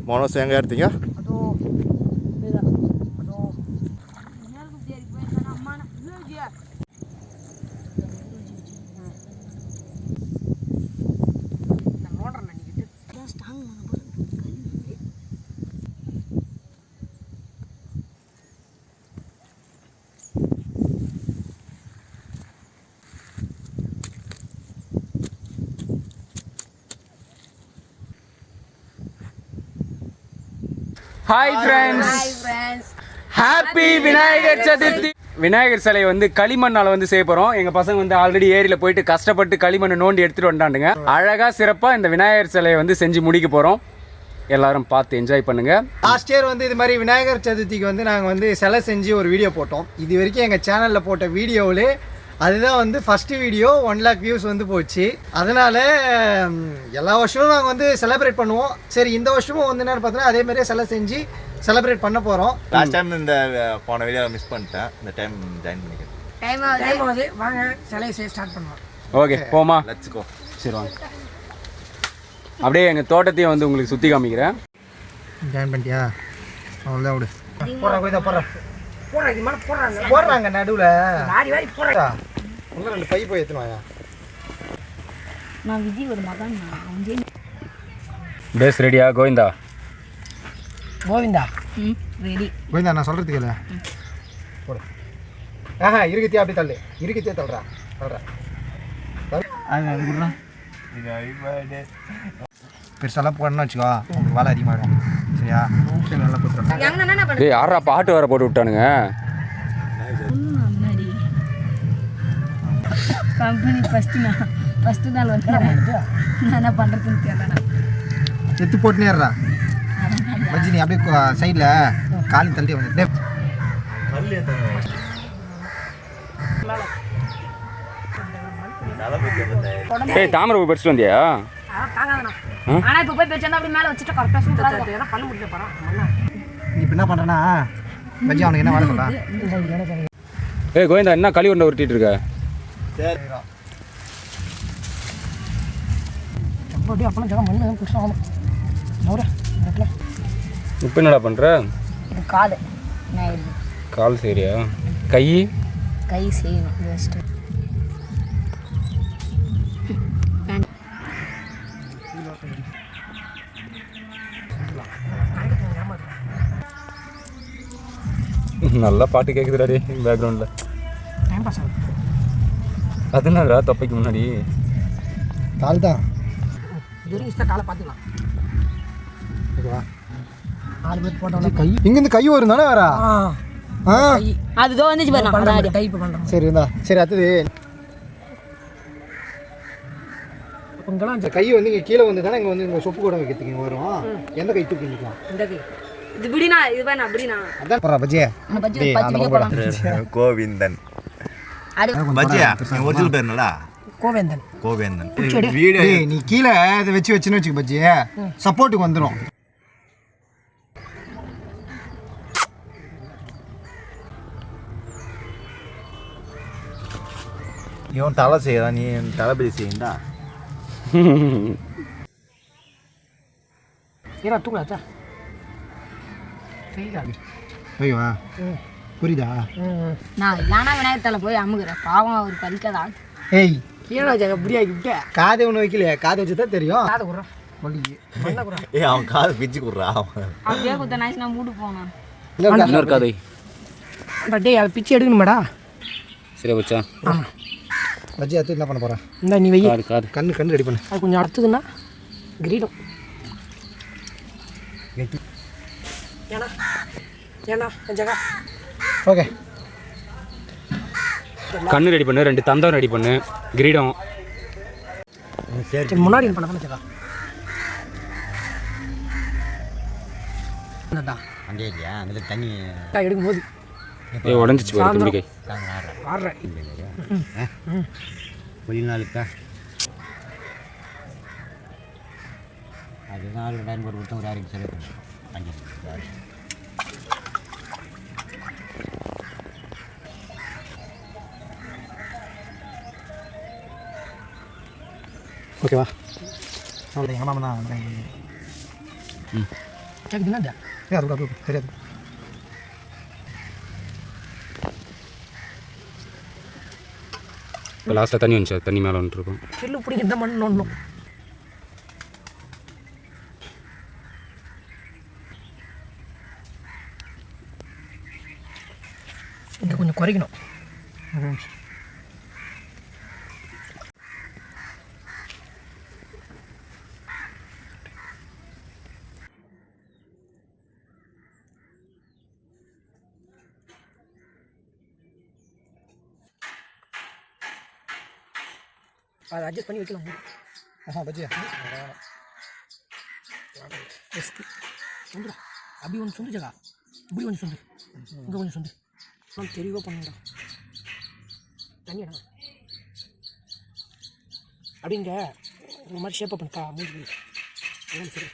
போன வருஷம் எங்கே எடுத்தீங்க? Hi friends, happy Vinayagar Chaturthi. Vinayagar சிலை வந்து களிமண்ணால் வந்து செய்ய போகிறோம். எங்கள் பசங்க வந்து ஆல்ரெடி ஏரியில் போயிட்டு கஷ்டப்பட்டு களிமண்ணை நோண்டி எடுத்துகிட்டு வந்துட்டானுங்க. அழகாக சிறப்பாக இந்த விநாயகர் சிலையை வந்து செஞ்சு முடிக்க போகிறோம். எல்லாரும் பார்த்து என்ஜாய் பண்ணுங்கள். லாஸ்ட் இயர் வந்து இது மாதிரி விநாயகர் சதுர்த்திக்கு வந்து நாங்கள் வந்து சிலை செஞ்சு ஒரு வீடியோ போட்டோம். இது வரைக்கும் எங்கள் சேனலில் போட்ட வீடியோவிலே அதுதான் வந்து ஃபஸ்ட்டு வீடியோ 1 lakh வியூஸ் வந்து போச்சு. அதனால் எல்லா வருஷமும் நாங்கள் வந்து செலிப்ரேட் பண்ணுவோம். சரி, இந்த வருஷமும் வந்து என்னென்னு பார்த்தோன்னா அதே மாதிரியே சிலை செஞ்சு செலிப்ரேட் பண்ண போகிறோம். லாஸ்ட் டைம் இந்த போன வீடியோ மிஸ் பண்ணிட்டேன். இந்த டைம் ஜாயின் பண்ணிக்கிறேன். டைம் ஆகுது, வாங்க சிலையை செய்ய ஸ்டார்ட் பண்ணுவோம். ஓகே, போமா. Let's go. சரி வாங்க. அப்படியே எங்கள் தோட்டத்தையும் வந்து உங்களுக்கு சுற்றி காமிக்கிறேன். ஜாயின் பண்ணிட்டியா? அவ்வளோதான் விடு. போடுறாங்க போடுறாங்க நடுவில் வாரி வாரி போடுறா. இன்னும் 2 பை போய் எடுத்துனாயா? நான் விஜய் ஒரு மகன். பேஸ் ரெடியா கோவிந்தா? கோவிந்தா ரெடி. கோவிந்தா நான் சொல்கிறதுக்கு இல்லை போடு. ஆஹா இருக்குத்தியா, அப்படி தள்ளு. இருக்குத்தியா தள்ளுறா தள்ளுறா. அது கொடுறா. பெருசாலாம் போடணும்னு வச்சுக்கோ, உங்களுக்கு வேலை அதிகமாகிடும். சரியா? நல்லா கொடுத்துருவோம். டேய், யாரா பாட்டு வேறு போட்டு விட்டானுங்க? கம்பெனி ஃபஸ்ட்டு நாள் வந்து நான் என்ன பண்ணுறதுன்னு தெரியல. எத்து போட்டுனேறா வச்சு நீ அப்படியே சைடில் காலி தள்ளி வந்து டேய், தாமரை பூ பறிச்சுட்டு வந்தியா? ஆனால் இப்போ போய் வச்சு அப்படி மேலே வச்சுட்டு கரெக்டாக சூப்பராக ஏன்னா பண்ண முடியல போகிறான். நீ இப்போ என்ன பண்ணுறேன்னா வச்சு அவனுக்கு என்ன வேலை சொல்கிறான்? ஏய் கோவிந்தா, என்ன களி உருண்டை உருட்டிட்டு இருக்க? அப்படியே அப்பெல்லாம் ஜனம் மண்ணு புதுசாக ஆகணும். இப்போ என்னடா பண்ணுற? இது கால் கால் சரியா? கை கை செய்யணும் ஜஸ்ட்டு. நல்லா பாட்டு கேட்குதுடா டே பேக்ரவுண்டில். டைம் பாஸ் ஆகுது. அது என்னடா தொப்பைக்கு முன்னாடி? கால் தான். இது வரைக்கும் இஷ்டம் காலை பார்த்துக்கலாம். ஓகேவா? 4 பேர் போட்டோம்னா கை இங்கேருந்து கை வரும் தானே வரா? அதுதான் வந்துச்சு பாருங்க. டைப் பண்ணுறோம். சரி இருந்தா சரி. அடுத்தது உங்களாம் இந்த கை வந்து இங்கே கீழே வந்து தானே இங்கே வந்து இந்த சொப்பு கூட வைக்கிறதுக்கு இங்கே வரும். எந்த கை தூக்கி நிற்கலாம்? இந்த கை இது இப்படினா இது வேணா அப்படினா அதான் போடுறா பஜ்ஜியா. கோவிந்தன் பஜ்ஜியா ஒரிஜினல் பேர் என்னடா? கோவேந்தன். கோவேந்தன். வீடியோ நீ கீழே இதை வச்சுன்னு வச்சுக்க பஜ்ஜியா, சப்போர்ட்டுக்கு வந்துடும். இவன் தலை செய்யறான், நீ தளபதி செய்யண்டா. ஏன்னா தூங்கலாச்சா? ஐயோவா புரியுதா? நான் இல்லைனா விநாயகத்தில் போய் அமுகிறேன். பாவம் அவர் பறிக்காதா? ஏய் ஏன்னா அப்படியே ஆகிவிட்டு காதை ஒன்று வைக்கலையா? காதை வச்சு தான் தெரியும். காதை விட்றான். ஏய், அவன் காது பிச்சு குடுறா. அப்படியே குத்த நாய்ச்சி நான் மூடு போனேன். இன்னொரு கதை. டே அதை பிச்சு எடுக்கணுமாடா? சரி வச்சா பஜ்ஜி அடுத்து என்ன பண்ண போகிறேன்? இந்த நீ வெய்ய காது கண்ணு ரெடி பண்ணு. அது கொஞ்சம் அடுத்ததுன்னா கிரீடம். ஏன்னா ஏன்னா ஜகா ஓகே. கண்ணு ரெடி பண்ணு, 2 தந்தம் ரெடி பண்ணு, கிரீடம். சரி முன்னாடி பண்ண ஜகா அங்கே இல்லையா? அதில் தண்ணி எடுக்கும்போது உடஞ்சிச்சு போய் தும்பிக்கை ஆடுறேன். கொஞ்ச நாளுக்கா அது 4,000 போட்டு கொடுத்தா ஒரு 6 செலவு பண்ணுறேன். ஓகேவா? அவ்வளோ எங்கள் மாமா தான் கேக்குதுன்னா அது கூட தெரியாது. இப்போ லாஸ்ட்டாக தண்ணி வந்துச்சு, தண்ணி மேலே வந்துட்டுருக்கோம். செல்லு பிடிக்க இந்த மண் ஒன்றும் இங்கே கொஞ்சம் குறைக்கணும். அதை அட்ஜஸ்ட் பண்ணி வைக்கலாம். பஜ்ஜியா சொல்லுடா, அப்படி ஒன்று சொல்லு ஜகா, இப்படி கொஞ்சம் சொல்லு, இங்கே கொஞ்சம் சொல்லு. நான் தெளிவாக பண்ணுடா. தண்ணியா அப்படிங்க ஒரு மாதிரி ஷேப்பை பண்ணிக்கா மூஞ்சி. சரி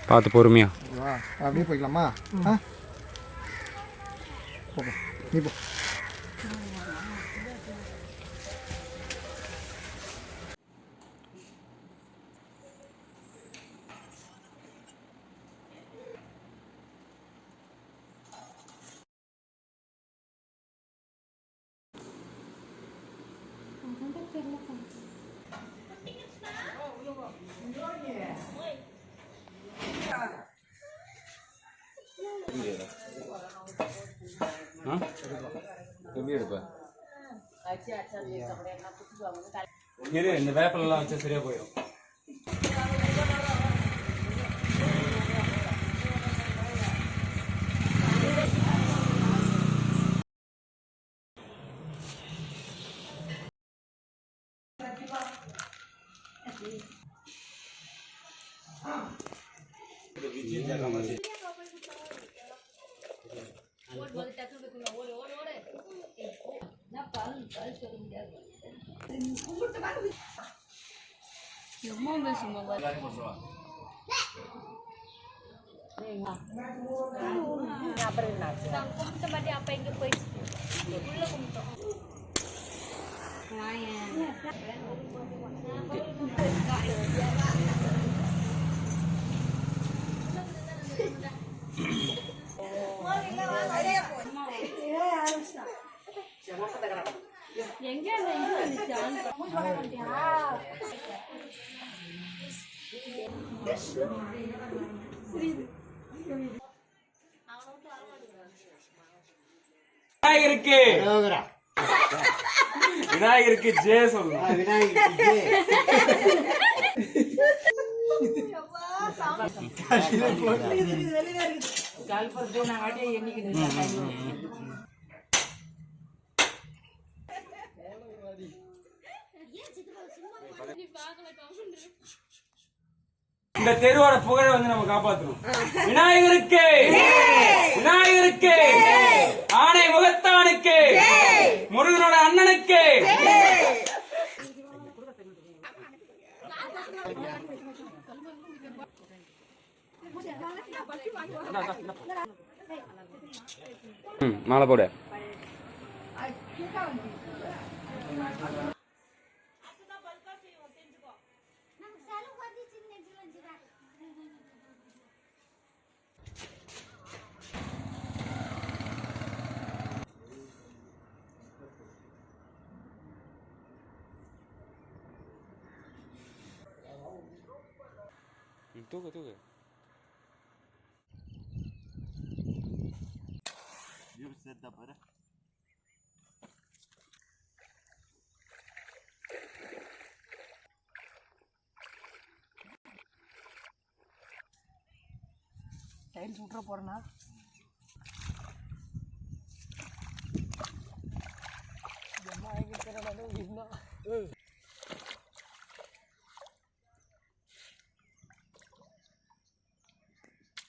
பார்த்து பொறுமையா வா, அப்படியே போய்க்கலாமா? நீ போ. எப்படி எடுப்ப? இந்த வேப்பலாம் வச்சா சரியா போயிடும். விநாயகருக்கு விநாயகருக்கு ஜெய சொல்லணும். இந்த தெருவோட புகழை வந்து நம்ம காப்பாற்றணும். விநாயகருக்கு விநாயகருக்கு ஆணை முகத்தானுக்கு முருகனோட அண்ணனுக்கு மாலை போட தூக்கு தூக்கு. டைல்ஸ் விட்டுற போகிறேண்ணா. என்ன ஆகிட்டு